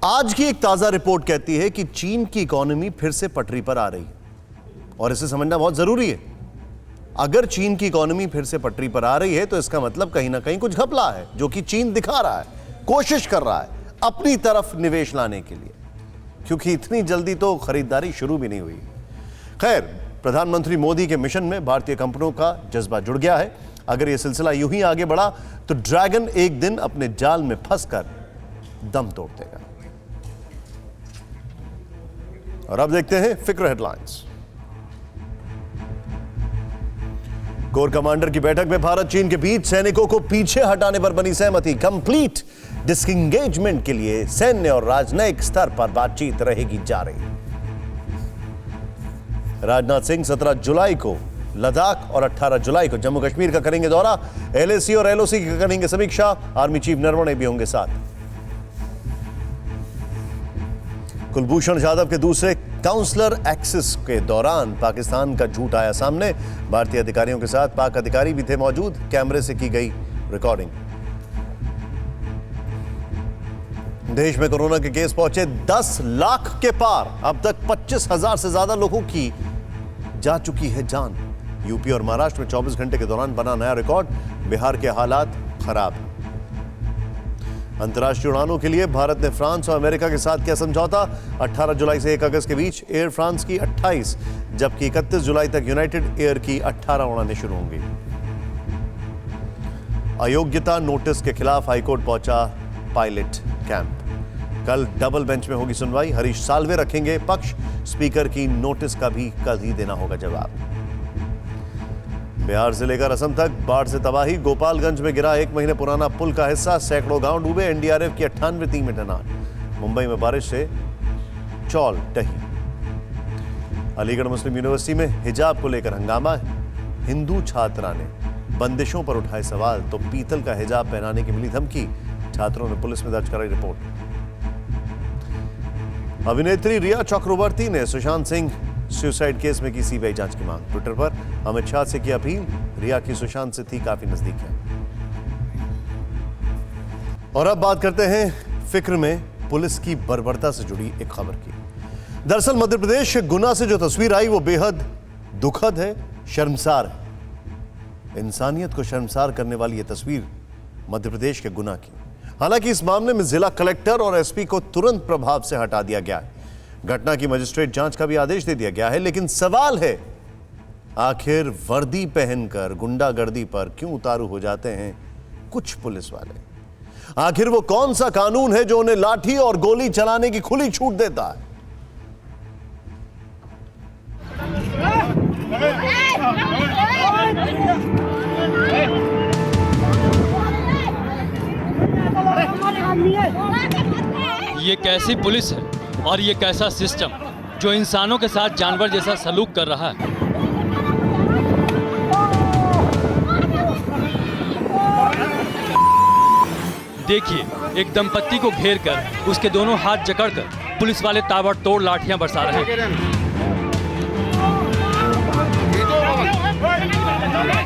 आज की एक ताजा रिपोर्ट कहती है कि चीन की इकोनॉमी फिर से पटरी पर आ रही है और इसे समझना बहुत जरूरी है। अगर चीन की इकोनॉमी फिर से पटरी पर आ रही है तो इसका मतलब कहीं ना कहीं कुछ घपला है, जो कि चीन दिखा रहा है, कोशिश कर रहा है अपनी तरफ निवेश लाने के लिए, क्योंकि इतनी जल्दी तो खरीदारी शुरू भी नहीं हुई। खैर, प्रधानमंत्री मोदी के मिशन में भारतीय कंपनियों का जज्बा जुड़ गया है। अगर यह सिलसिला यूं ही आगे बढ़ा तो ड्रैगन एक दिन अपने जाल में फंसकर दम तोड़ देगा। और अब देखते हैं फिक्र हेडलाइंस। कोर कमांडर की बैठक में भारत चीन के बीच सैनिकों को पीछे हटाने पर बनी सहमति। कंप्लीट डिसएंगेजमेंट के लिए सैन्य और राजनयिक स्तर पर बातचीत रहेगी जारी। राजनाथ सिंह 17 जुलाई को लद्दाख और 18 जुलाई को जम्मू कश्मीर का करेंगे दौरा। LAC और LOC की करेंगे समीक्षा। आर्मी चीफ नरवणे भी होंगे साथ। कुलभूषण जाधव के दूसरे काउंसलर एक्सेस के दौरान पाकिस्तान का झूठ आया सामने। भारतीय अधिकारियों के साथ पाक अधिकारी भी थे मौजूद। कैमरे से की गई रिकॉर्डिंग। देश में कोरोना के केस पहुंचे 10 लाख के पार। अब तक 25,000 से ज्यादा लोगों की जा चुकी है जान। यूपी और महाराष्ट्र में 24 घंटे के दौरान बना नया रिकॉर्ड। बिहार के हालात खराब। अंतर्राष्ट्रीय उड़ानों के लिए भारत ने फ्रांस और अमेरिका के साथ किया समझौता। 18 जुलाई से 1 अगस्त के बीच एयर फ्रांस की 28, जबकि 31 जुलाई तक यूनाइटेड एयर की 18 उड़ानें शुरू होंगी। अयोग्यता नोटिस के खिलाफ हाईकोर्ट पहुंचा पायलट कैंप। कल डबल बेंच में होगी सुनवाई। हरीश साल्वे रखेंगे पक्ष। स्पीकर की नोटिस का भी कल ही देना होगा जवाब। बिहार से लेकर असम तक बाढ़ से तबाही। गोपालगंज में गिरा 1 महीने पुराना पुल का हिस्सा। सैकड़ों गांव डूबे। NDRF की 98 टीमें तैनात। मुंबई में बारिश से चौल टही। अलीगढ़ मुस्लिम यूनिवर्सिटी में हिजाब को लेकर हंगामा। हिंदू छात्रा ने बंदिशों पर उठाए सवाल तो पीतल का हिजाब पहनाने की मिली धमकी। छात्रों ने पुलिस में दर्ज कराई रिपोर्ट। अभिनेत्री रिया चक्रवर्ती ने सुशांत सिंह सुसाइड केस में की CBI जांच की मांग। ट्विटर पर अमित शाह से की अपील। रिया की सुशांत से थी काफी नजदीक है। और अब बात करते हैं फिक्र में पुलिस की बर्बरता से जुड़ी एक खबर की। दरअसल मध्य प्रदेश गुना से जो तस्वीर आई वो बेहद दुखद है, शर्मसार है। इंसानियत को शर्मसार करने वाली यह तस्वीर मध्य प्रदेश के गुना की। हालांकि इस मामले में जिला कलेक्टर और SP को तुरंत प्रभाव से हटा दिया गया है। घटना की मजिस्ट्रेट जांच का भी आदेश दे दिया गया है। लेकिन सवाल है, आखिर वर्दी पहनकर गुंडागर्दी पर क्यों उतारू हो जाते हैं कुछ पुलिस वाले? आखिर वो कौन सा कानून है जो उन्हें लाठी और गोली चलाने की खुली छूट देता है? ये कैसी पुलिस है और ये कैसा सिस्टम जो इंसानों के साथ जानवर जैसा सलूक कर रहा है। देखिए, एक दंपत्ति को घेर कर उसके दोनों हाथ जकड़कर पुलिस वाले ताबड़तोड़ लाठियां बरसा रहे हैं।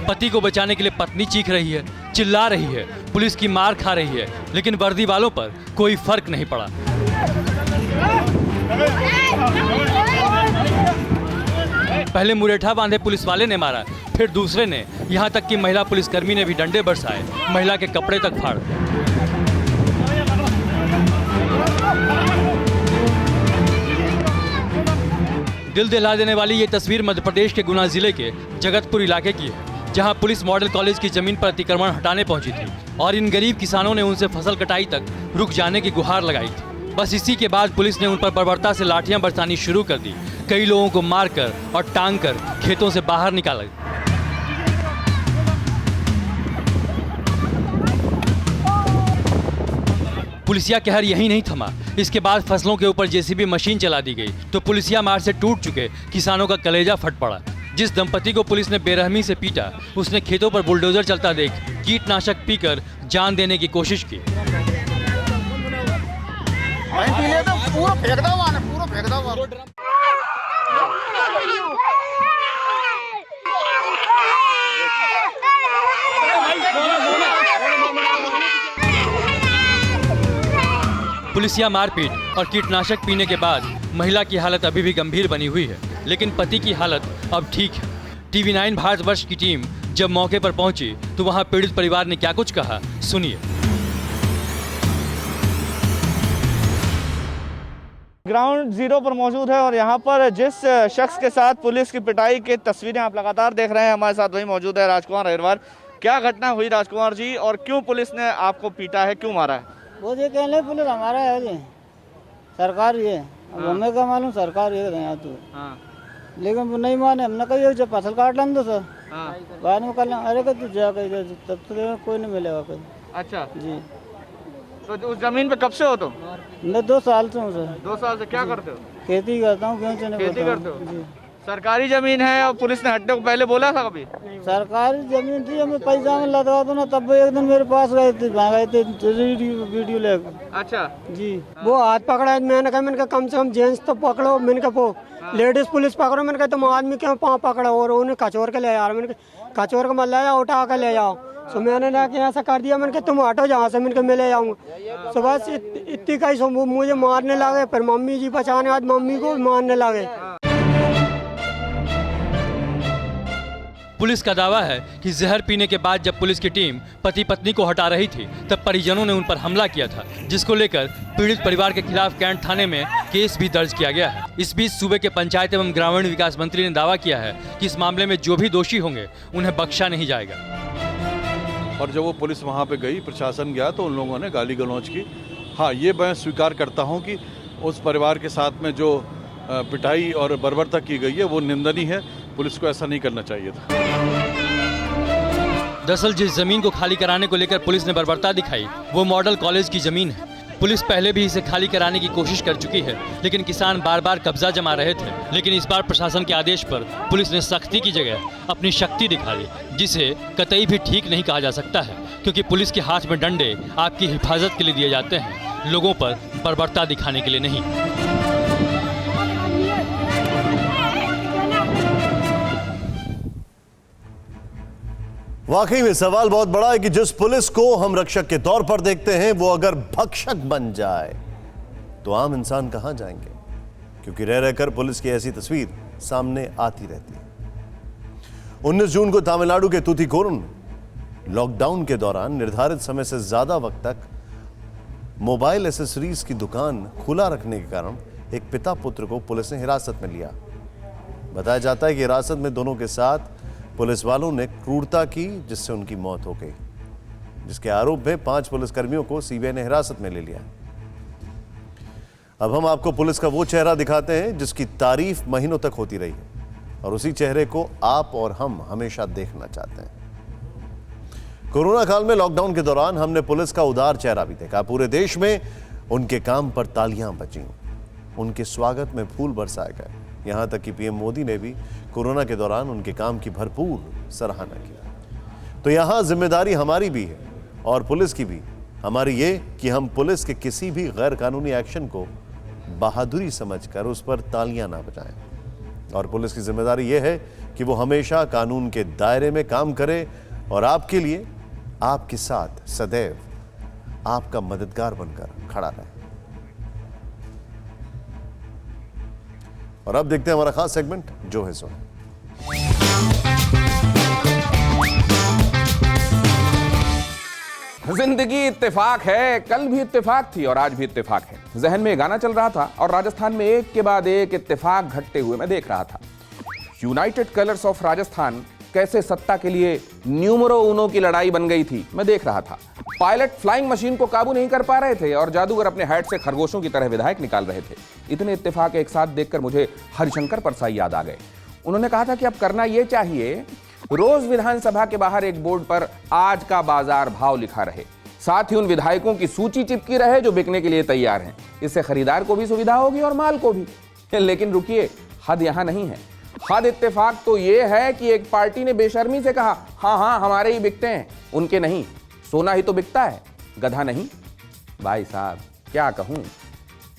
पति को बचाने के लिए पत्नी चीख रही है, चिल्ला रही है, पुलिस की मार खा रही है, लेकिन वर्दी वालों पर कोई फर्क नहीं पड़ा। पहले मुरेठा बांधे पुलिस वाले ने मारा, फिर दूसरे ने, यहां तक कि महिला पुलिसकर्मी ने भी डंडे बरसाए, महिला के कपड़े तक फाड़। दिल दिला देने वाली ये तस्वीर मध्य प्रदेश के गुना जिले के जगतपुर इलाके की है, जहां पुलिस मॉडल कॉलेज की जमीन पर अतिक्रमण हटाने पहुंची थी और इन गरीब किसानों ने उनसे फसल कटाई तक रुक जाने की गुहार लगाई थी। बस इसी के बाद पुलिस ने उन पर बर्बरता से लाठियां बरसानी शुरू कर दी। कई लोगों को मारकर और टांग कर खेतों से बाहर निकाला। पुलिसिया कहर यही नहीं थमा, इसके बाद फसलों के ऊपर जेसीबी मशीन चला दी गई तो पुलिसिया मार से टूट चुके किसानों का कलेजा फट पड़ा। जिस दंपति को पुलिस ने बेरहमी से पीटा, उसने खेतों पर बुलडोजर चलता देख कीटनाशक पीकर जान देने की कोशिश की। पुलिसिया मारपीट और कीटनाशक पीने के बाद महिला की हालत अभी भी गंभीर बनी हुई है, लेकिन पति की हालत अब ठीक है। TV9 भारतवर्ष की टीम जब मौके पर पहुंची तो वहां पीड़ित परिवार ने क्या कुछ कहा, सुनिए। ग्राउंड जीरो पर मौजूद है और यहाँ पर जिस शख्स के साथ पुलिस की पिटाई की तस्वीरें आप लगातार देख रहे हैं, हमारे साथ वही मौजूद है राजकुमार अहिरवार। क्या घटना हुई राजकुमार जी, और क्यों पुलिस ने आपको पीटा है, क्यों मारा है? वो ये कह रहे पुलिस हमारा है जी, सरकार ये, अब हमें क्या मालूम, सरकार ये यहाँ तो। लेकिन वो नहीं माने, हमने कही जब फसल काट लें तो सर बाद में कर लें। अरे तू जा कही तब तो कोई नहीं मिलेगा कहीं। अच्छा जी, तो उस जमीन पे कब से हो तुम? मैं 2 साल से हूँ सर। 2 साल से क्या करते हो? खेती करता हूँ। खेती करते हो? सरकारी जमीन है और पुलिस ने हटने को पहले बोला था कभी? सरकारी जमीन थी, हमें पैसा में लगा दो ना, तब एक दिन मेरे पास गए थे, वीडियो लेकर। अच्छा जी, वो हाथ पकड़ा, मैंने कहा कम से कम जेंट्स तो पकड़ो, मैंने कहा लेडीज पुलिस पकड़ो, मैंने कहा तुम आदमी क्यों पाँव पकड़ो, और उन्हें कचोर के ले यार, मैंने कहा कचोर के मत ले जाओ, उठा के ले जाओ। तो मैंने ना कि ऐसा कर दिया, मैंने कहा तुम हटो जहाँ से, मैंने कहा मैं ले जाऊँगा। तो बस इतनी कहीं मुझे मारने लगे, फिर मम्मी जी बचाने आज मम्मी को मारने लगे। पुलिस का दावा है कि जहर पीने के बाद जब पुलिस की टीम पति पत्नी को हटा रही थी तब परिजनों ने उन पर हमला किया था, जिसको लेकर पीड़ित परिवार के खिलाफ कैंट थाने में केस भी दर्ज किया गया है। इस बीच सूबे के पंचायत एवं ग्रामीण विकास मंत्री ने दावा किया है कि इस मामले में जो भी दोषी होंगे उन्हें बख्शा नहीं जाएगा। और जब वो पुलिस वहाँ पे गई, प्रशासन गया, तो उन लोगों ने गाली गलौज की। हाँ, ये मैं स्वीकार करता हूँ कि उस परिवार के साथ में जो पिटाई और बर्बरता की गई है वो निंदनीय है। पुलिस को ऐसा नहीं करना चाहिए था। दरअसल जिस जमीन को खाली कराने को लेकर पुलिस ने बर्बरता दिखाई वो मॉडल कॉलेज की जमीन है। पुलिस पहले भी इसे खाली कराने की कोशिश कर चुकी है, लेकिन किसान बार बार कब्जा जमा रहे थे। लेकिन इस बार प्रशासन के आदेश पर पुलिस ने सख्ती की जगह अपनी शक्ति दिखा दी, जिसे कतई भी ठीक नहीं कहा जा सकता है, क्योंकि पुलिस के हाथ में डंडे आपकी हिफाजत के लिए दिए जाते हैं, लोगों पर बर्बरता दिखाने के लिए नहीं। वाकई में सवाल बहुत बड़ा है कि जिस पुलिस को हम रक्षक के तौर पर देखते हैं वो अगर भक्षक बन जाए तो आम इंसान कहां जाएंगे, क्योंकि रह रहकर पुलिस की ऐसी तस्वीर सामने आती रहती है। 19 जून को तमिलनाडु के तूतीकोरन में लॉकडाउन के दौरान निर्धारित समय से ज्यादा वक्त तक मोबाइल एसेसरीज की दुकान खुला रखने के कारण एक पिता पुत्र को पुलिस ने हिरासत में लिया। बताया जाता है कि हिरासत में दोनों के साथ पुलिस वालों ने क्रूरता की, जिससे उनकी मौत हो गई, जिसके आरोप में 5 पुलिसकर्मियों को सीबीआई ने हिरासत में ले लिया। अब हम आपको पुलिस का वो चेहरा दिखाते हैं जिसकी तारीफ महीनों तक होती रही है, और उसी चेहरे को आप और हम हमेशा देखना चाहते हैं। कोरोना काल में लॉकडाउन के दौरान हमने पुलिस का उदार चेहरा भी देखा। पूरे देश में उनके काम पर तालियां बजीं, उनके स्वागत में फूल बरसाए गए। यहां तक कि पीएम मोदी ने भी कोरोना के दौरान उनके काम की भरपूर सराहना की। तो यहां जिम्मेदारी हमारी भी है और पुलिस की भी। हमारी ये कि हम पुलिस के किसी भी गैर कानूनी एक्शन को बहादुरी समझकर उस पर तालियां ना बजाएं, और पुलिस की जिम्मेदारी यह है कि वो हमेशा कानून के दायरे में काम करे और आपके लिए, आपके साथ सदैव आपका मददगार बनकर खड़ा रहे। और अब देखते हैं हमारा खास सेगमेंट जो है सो। जिंदगी इत्तेफाक है, कल भी इत्तेफाक थी और आज भी इत्तेफाक है। जहन में गाना चल रहा था और राजस्थान में एक के बाद एक इत्तेफाक घटते हुए मैं देख रहा था। यूनाइटेड कलर्स ऑफ राजस्थान कैसे सत्ता के लिए न्यूमरो उनो की लड़ाई बन गई थी, मैं देख रहा था। पायलट फ्लाइंग मशीन को काबू नहीं कर पा रहे थे और जादूगर अपने हैट से खरगोशों की तरह विधायक निकाल रहे थे। इतने इत्तेफाक एक साथ देखकर मुझे हरिशंकर परसाई याद आ गए। उन्होंने कहा था कि अब करना यह चाहिए, रोज विधानसभा के बाहर एक बोर्ड पर आज का बाजार भाव लिखा रहे, साथ ही उन विधायकों की सूची चिपकी रहे जो बिकने के लिए तैयार हैं। इससे खरीदार को भी सुविधा होगी और माल को भी। लेकिन रुकिए, हद यहां नहीं है। हद इत्तेफाक तो यह है कि एक पार्टी ने बेशर्मी से कहा, हाँ हाँ हमारे ही बिकते हैं, उनके नहीं। सोना ही तो बिकता है, गधा नहीं। भाई साहब क्या कहूं,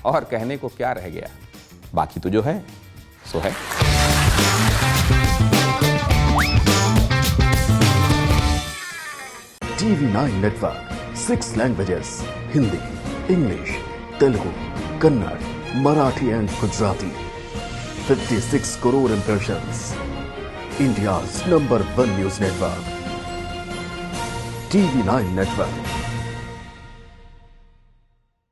और कहने को क्या रह गया, बाकी तो जो है सो है। TV9 network 6 languages, Hindi, English, Telugu, Kannada, Marathi and Gujarati. 56 crore impressions. India's #1 news network. TV9 network.